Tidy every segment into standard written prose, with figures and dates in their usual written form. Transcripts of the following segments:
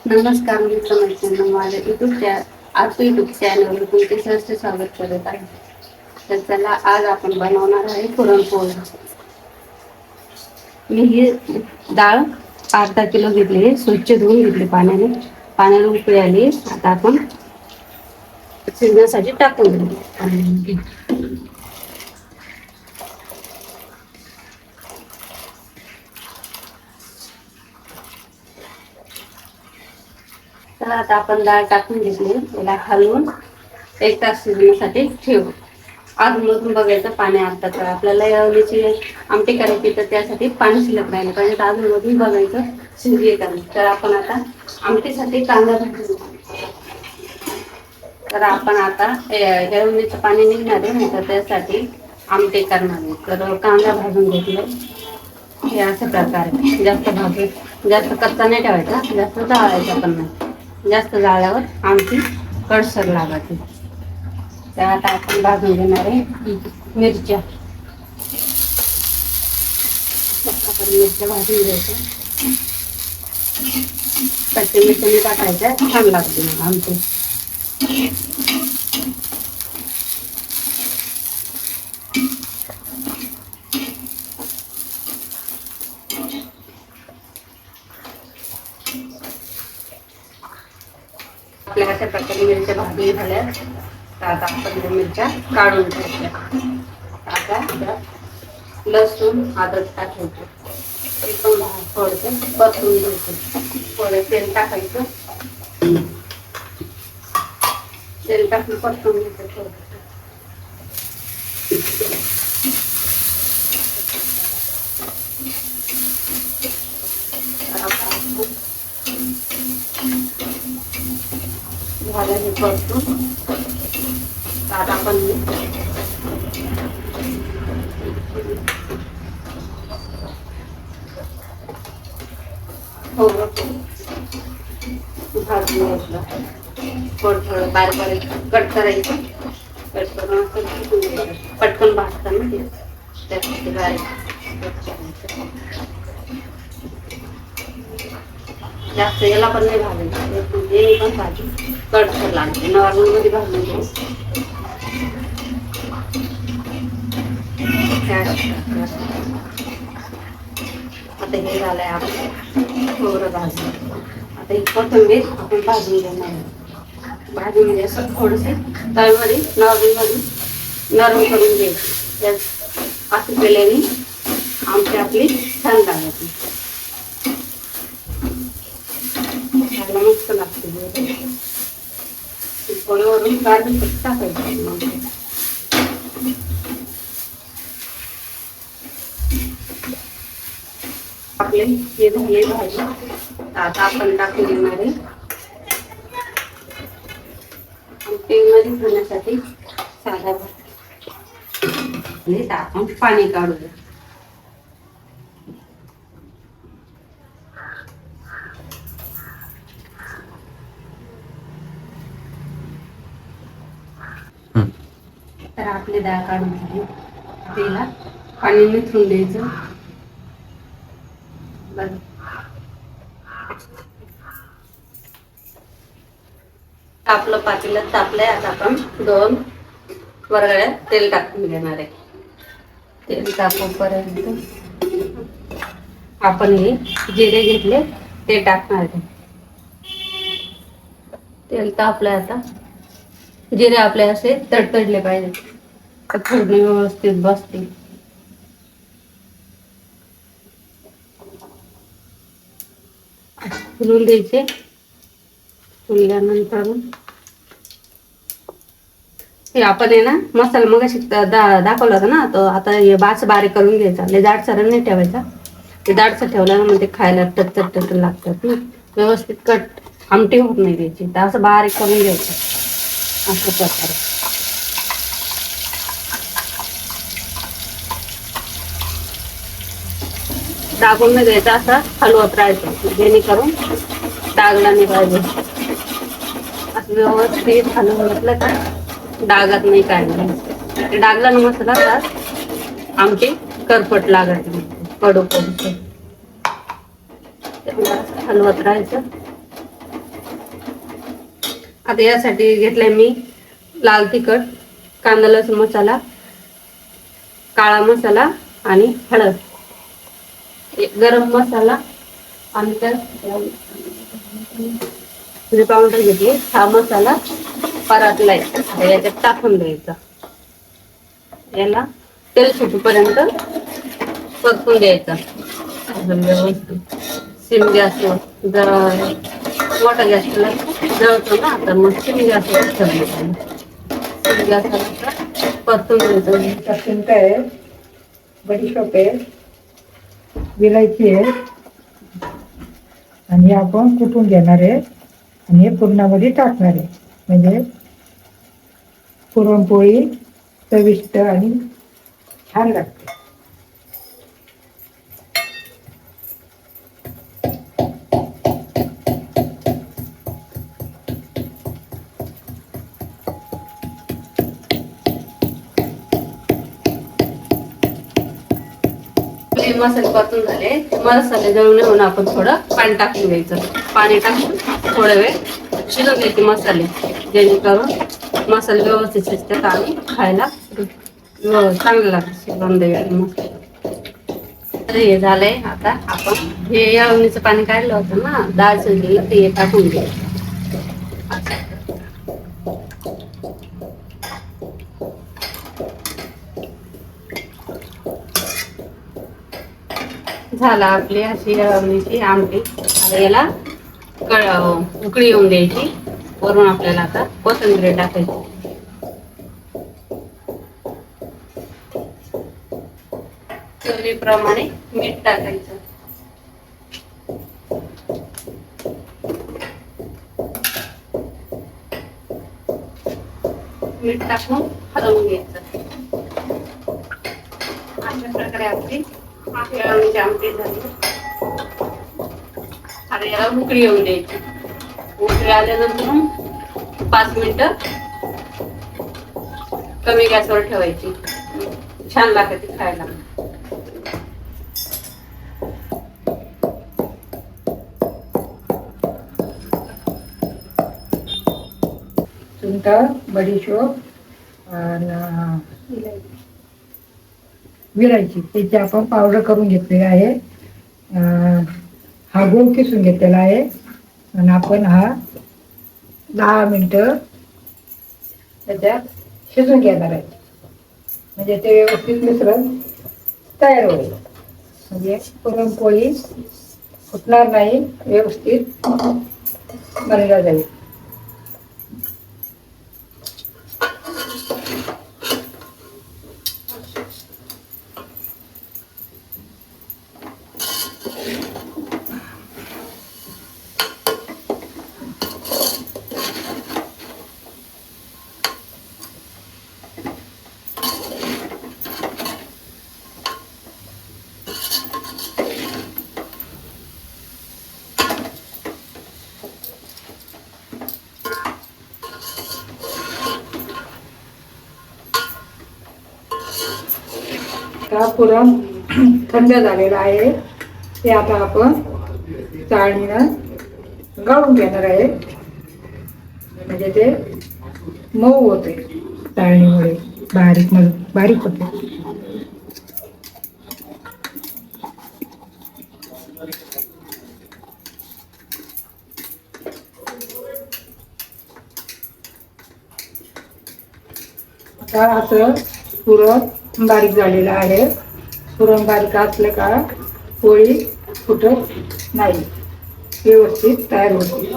नमस्कार मित्र-मैत्रिणींनो, माझ्या यूट्यूब चॅनलवर तुमचे सहर्ष स्वागत करत आहे. तर चला, आज आपण बनवणार आहे पुरणपोळी. मी ही डाळ अर्धा किलो घेतली, स्वच्छ धुवून घेतली पाण्याने उकळी आली. आता आपण शिजण्यासाठी टाकून दिली. तर आता आपण डाळ टाकून घेतली, त्याला हलवून 1 तास शिजण्यासाठी ठेवू. अजून बघायचं पाणी आता. तर आपल्याला याची आमटी करायची, तर त्यासाठी पाणी शिल्लक राहिलं पाहिजे. तर अजून बघायचं शिजली का. तर आपण आता आमटीसाठी कांदा भाजू. तर आपण आता येळवणीचं पाणी निघणार आहे, तर त्यासाठी आमटी करणार आहे. तर कांदा भाजून घेतलं हे अशा प्रकारे. जास्त कच्चा नाही ठेवायचा, जास्त जाळायचा पण नाही. जास्त जाळल्यावर आमटी कडसर लागते. तर आता आपण भाजून घेणार आहे मिरच्या. आपण मिरच्या भाजून घ्यायच्या. कच्च्या मिरच्या टाकायच्या, छान लागते मग आमटी. आपल्या अशा प्रकारे मिरच्या भाजून झाल्या. तर आता आपण मिरच्या काढून घ्यायच्या. आता लसूण अद्रक टाकायचं, ते पण थोडंसं परतून घ्यायचं. थोडं तेल टाकायचं, तेल टाकून परतून घ्यायचं थोडं. झालं हे परतून. आता आपण भाजून घेतलं. थोडं बारीक कट करायचं. कट करून पटकन भाजतं ना ते, त्यासाठी बारीक कट करायचं. जास्त याला पण नाही भाजायचं, हे पण भाजी कडसर लागते. नॉर्मल मध्ये भाजून घेऊ. आता हे झालंय आपलं थोडं भाजून. आता ही कोथिंबीर आपण भाजून घेणार आहे. भाजून म्हणजे असं थोडंसं तळमध्ये नॉर्मलमध्ये नरम करून घ्यायची. त्यात असं केल्याने आमची आपली छान लागते. खायला मस्त लागते. वरून काढून टाकायचं. आपले हे झाले भाजी. आता आपण टाकून देणार आहे तेलमध्ये खाण्यासाठी साधा भात. आपण पाणी काढूया. तर आपली डाळ काढून झाली. तेला पाणी निथळून द्यायचं. आपलं पातेलं तापलंय. आता आपण 2 वरगड्या तेल टाकून घेणार आहे. तेल तापोपर्यंत आपण हे जिरे घेतले ते टाकणार आहे. तेल तापलंय. आता जिरे आपले असे तडतडले पाहिजे, फोडणी व्यवस्थित बसते. फुलून द्यायचे. फुलल्यानंतर हे आपण आहे ना मसाला मग दाखवला होता ना, तो आता हे बारीक करून घ्यायचा. लय जाडसर नाही ठेवायचा. ते जाडसर ठेवला ना मग ते खायला टचट लागतात ना. व्यवस्थित कट आमटी होत नाही त्याची. तर असं बारीक करून घ्यायचं अशा प्रकारे. दाबून नाही द्यायचं, असं हलवत राहायचं जेणेकरून डागला नाही पाहिजे. असं व्यवस्थित हलवून घेतलं का डागात नाही काय नाही. डागला ना मसाला तर आमची करपट लागत नाही, कडू कडू. हलवत राहायचं. आता यासाठी घेतलाय मी लाल तिखट, कांदा लसूण मसाला, काळा मसाला आणि हळद, गरम मसाला आणि त्यात पावडर घेतली. हा मसाला परतलाय, याच्यात टाकून द्यायचा. याला तेल सुटूपर्यंत परतून द्यायचा व्यवस्थित सिम गॅसवर. जर मोठा गॅस जळतो ना, तर मग सिम गॅसवर ठेवायचा. सिम गॅसवर परतून द्यायचं. टाकून काय बडीशोप आहे, विलायची आहे आणि आपण कुटून घेणार आहे आणि हे पुरणामध्ये टाकणार आहे. म्हणजे पुरणपोळी चविष्ट आणि छान लागते. मसाले परतून झाले. मसाले जळून येऊन आपण थोडं पाणी टाकून द्यायचं. पाणी टाकून थोडा वेळ शिजवून घ्यायचे मसाले, जेणेकरून मसाले व्यवस्थित शिजतात आणि खायला चांगलं लागतं. शिजवून द्यावे मसाले. तर हे झालंय. आता आपण हे येळवणीचं पाणी काढलं होतं ना, डाळ शिजलेलं, ते टाकून द्यायचं. झाला आपली अशी येळवणीची आमटी. आता याला उकळी येऊन द्यायची. वरून आपल्याला आता कोथिंबीर टाकायची. चवीप्रमाणे मीठ टाकायचं. मीठ टाकून हलवून घ्यायचं. अशा प्रकारे आपली येळवणीची आमटी झाली. आता याला उकळी येऊन द्यायची. उकळी आल्यानंतर 5 मिनिटं कमी गॅसवर ठेवायची. छान लागते खायला. सुंठ, बडीशोप आणि विलायची त्याची आपण पावडर करून घेतलेली आहे. हा गूळ किसून घेतलेला आहे आणि आपण हा 10 मिनिटं त्याच्यात शिजून घेणार आहे. म्हणजे ते व्यवस्थित मिश्रण तयार होईल. म्हणजे पुरणपोळी फुटणार नाही, व्यवस्थित बनला जाईल. आता पुरण थंड झालेलं आहे. ते आता आपण चाळणीनं गाळून घेणार आहे. म्हणजे ते मऊ होते चाळणीमुळे, बारीक होते. आता असं पुरण बारीक झालेलं आहे. पुरण बारीक असलं का पोळी फुटत नाही, व्यवस्थित तयार होते.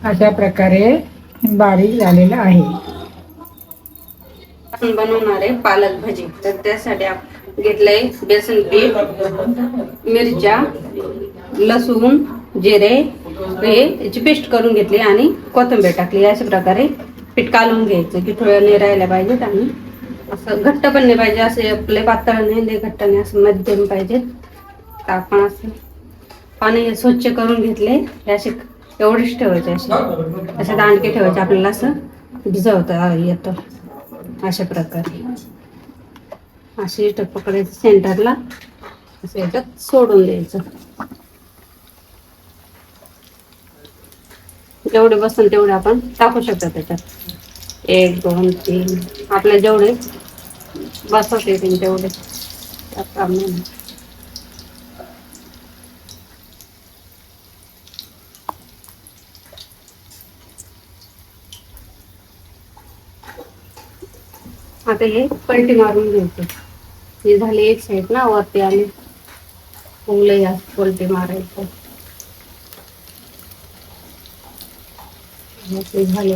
अशा प्रकारे बारीक झालेलं आहे. आपण बनवणार आहे पालक भाजी. तर त्यासाठी आपण घेतलंय बेसन पीठ, मिरच्या, लसूण, जिरे हे याची पेस्ट करून घेतली आणि कोथिंबीर टाकली. अशा प्रकारे पीठ कालवून घ्यायचं की थोडं नाही राहायला पाहिजेत आणि असं घट्ट पण नाही पाहिजे, असे आपले पातळ नाही, लय घट्ट नाही, असं मध्यम पाहिजे. तर आपण असं पाणी स्वच्छ करून घेतले. असे एवढेच ठेवायचे, असे दांडके ठेवायचे. आपल्याला असं भिजवता येतं. अशा प्रकारे असे इथं पकडायचं सेंटरला, असं याच्यात सोडून द्यायचं. जेवढे बसेल तेवढे आपण टाकू शकतो त्याच्यात. 1 2 3 आपल्या जेवढे बसत येतील तेवढे त्याप्रमाणे. आता हे पलटी मारून घ्यायचं. हे झाले एक साईड ना, वरती आली फुगले या पलटी मारायचं. ते झाले.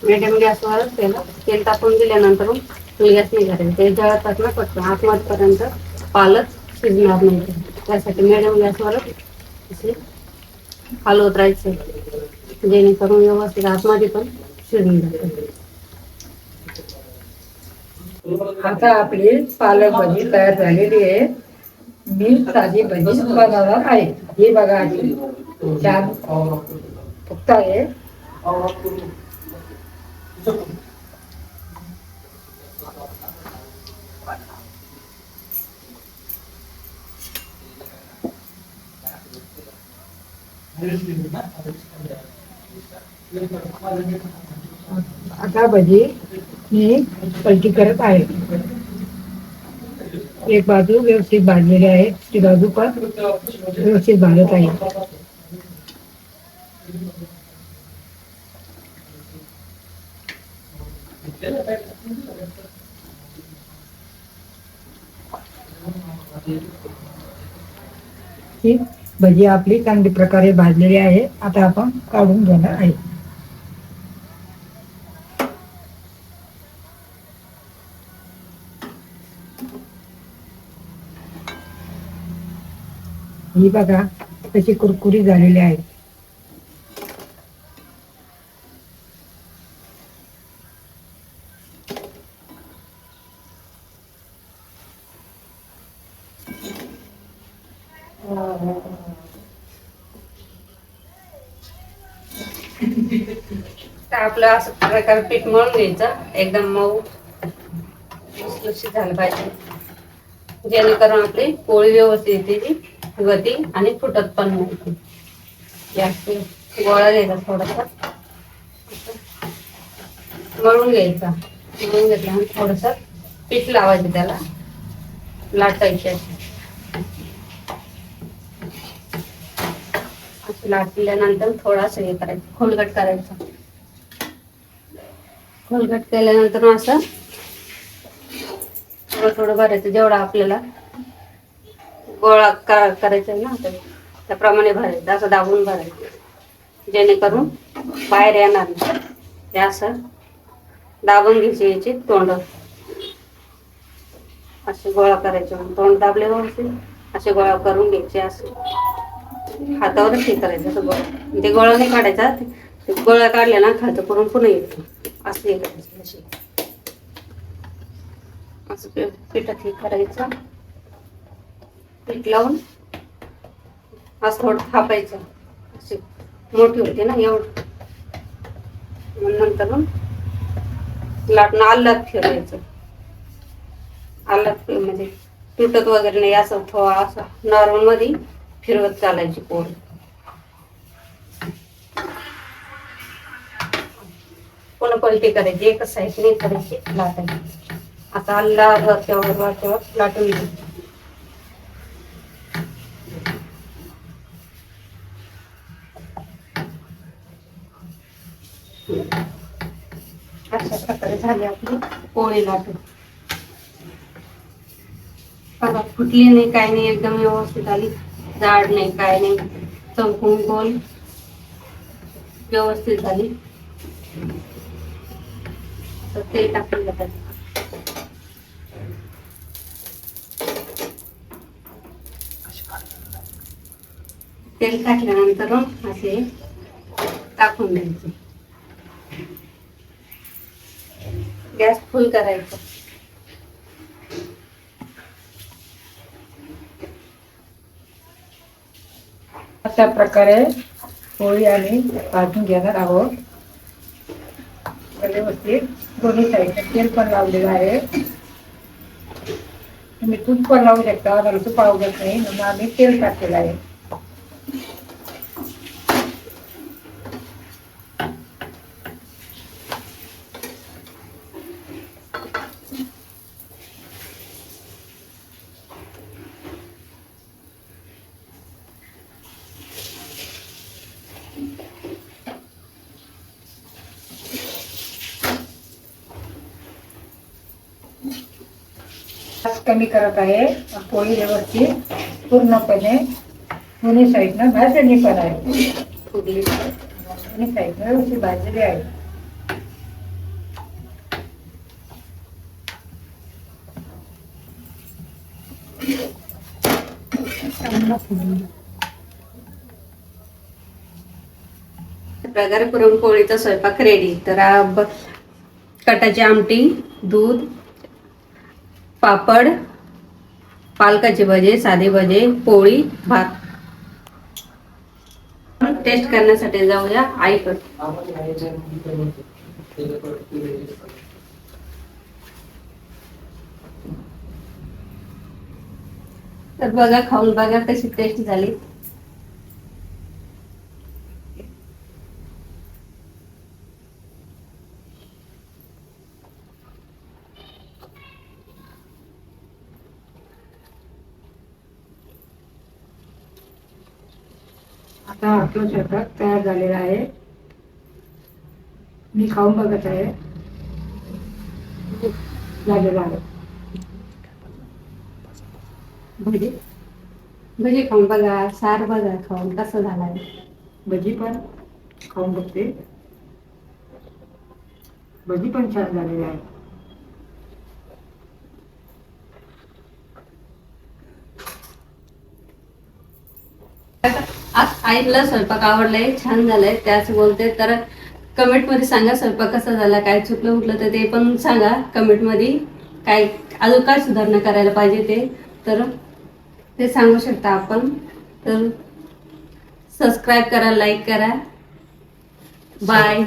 मीडियम गॅसवर तेल टाकून दिल्यानंतर फुल गॅस नाही करायचं, ते जळतात ना पटकन, आतमधपर्यंत पालक शिजणार नाही. त्यासाठी मीडियम गॅसवरच असे हलवत राहायचे, जेणेकरून व्यवस्थित आतमध्ये पण शिजून जाते. आता आपली पालक भजी तयार झालेली आहे. मी साधी भजी बनवणार आहे. ही बघा आधी छान फुगत आहे. आता भजी मी पलटी करत आहे. एक बाजू व्यवस्थित भाजलेली आहे, ती बाजू पण व्यवस्थित भाजत आहे. ही भजी आपली चांगली प्रकारे भाजलेली आहे. आता आपण काढून घेणार आहे. ही बघा कशी कुरकुरी झालेली आहे. तर आपलं असं प्रकारे पीठ मळून घ्यायचं, एकदम मऊ लुसलुशीत झालं पाहिजे, जेणेकरून आपली पोळी व्यवस्थित येते, गती आणि फुटत पण नाही. जास्त गोळा घ्यायचा थोडासा, मळून घ्यायचा. मळून घेतल्यानंतर थोडंसं पीठ लावायचं, त्याला लाटायचे. लाटल्यानंतर थोडासा हे करायचं, खोलगट करायचं. खोलगट केल्यानंतर असं थोडं थोडं भरायचं, जेवढा आपल्याला गोळा करायचा ना त्याप्रमाणे भरायचं, असं दाबून भरायचं, जेणेकरून बाहेर येणार नाही. ते असं दाबून घ्यायची, याची तोंड असे गोळा करायचे. तोंड दाबले व्यवस्थित असे गोळा करून घ्यायचे. असे हातावरच हे करायचं, असं गोळा, ते गोळा नाही काढायचा. गोळा काढल्या ना खालचं करून पुन्हा येतो, असं हे करायचं. असे असं पिठात हे करायचं, पीठ लावून असं थोडं थापायचं. अशी मोठी होते ना एवढं, नंतर लाटणं आल्लात फिरायचं. आल्लात म्हणजे तुटत वगैरे नाही, असं थोडं असं नॉर्मल मध्ये फिरवत चालायची पोळी. पुन्हा पलटी करायची, एकच साईड नाही करायची, लाटायची. आता अल्ला वरच्यावर लाटून घ्यायची. अशा प्रकारे झाली आपली पोळी लाटून. बघा फुटली नाही, काय नाही, एकदम व्यवस्थित आली, जाड नाही, काय नाही, चौकोन गोल व्यवस्थित झाली. तर तेल टाकून घ्यायचं. तेल टाकल्यानंतर असे टाकून द्यायचे. गॅस फुल करायचा. अशा प्रकारे पोळी आम्ही भाजून घेणार आहोत व्यवस्थित. दोन्ही साईडने तेल पण लावलेलं आहे. तुम्ही तूप पण लावू शकता, मला तूप आवडत नाही म्हणून आम्ही तेल टाकलेलं आहे. गॅस कमी करत आहे. पोळी व्यवस्थित पूर्णपणे दोन्ही साईडनं भाजणी पण आहे. फुगली दोन्ही साईडनं व्यवस्थित भाजलेली आहे. प्रकारे पुरणपोळीचा स्वयंपाक रेडी. तर कटाची आमटी, दूध, पापड, पालकाचे भजे, साधे भजे, पोळी, भात. टेस्ट करण्यासाठी जाऊया आईकडे. तर बघा, खाऊन बघा कशी टेस्ट झाली. आता आपला स्वयंपाक तयार झालेला आहे. मी खाऊन बघत आहे. झालेला आहे. भजी भजी खाऊन बघा, सार बघा खाऊन कसं झालाय. भजी पण खाऊन बघते. भजी पण छान झालेली आहे. आज आईला स्वयंपाक आवडलाय, छान झालाय, त्याच बोलते. तर कमेंट मध्ये सांगा स्वयंपाक कसा झाला, काय चुकलं उठलं तर ते पण सांगा कमेंट मध्ये. काय अजून काय सुधारणा करायला पाहिजे ते तर ते सांगू शकता आपण. तर सबस्क्राईब करा, लाईक करा. बाय.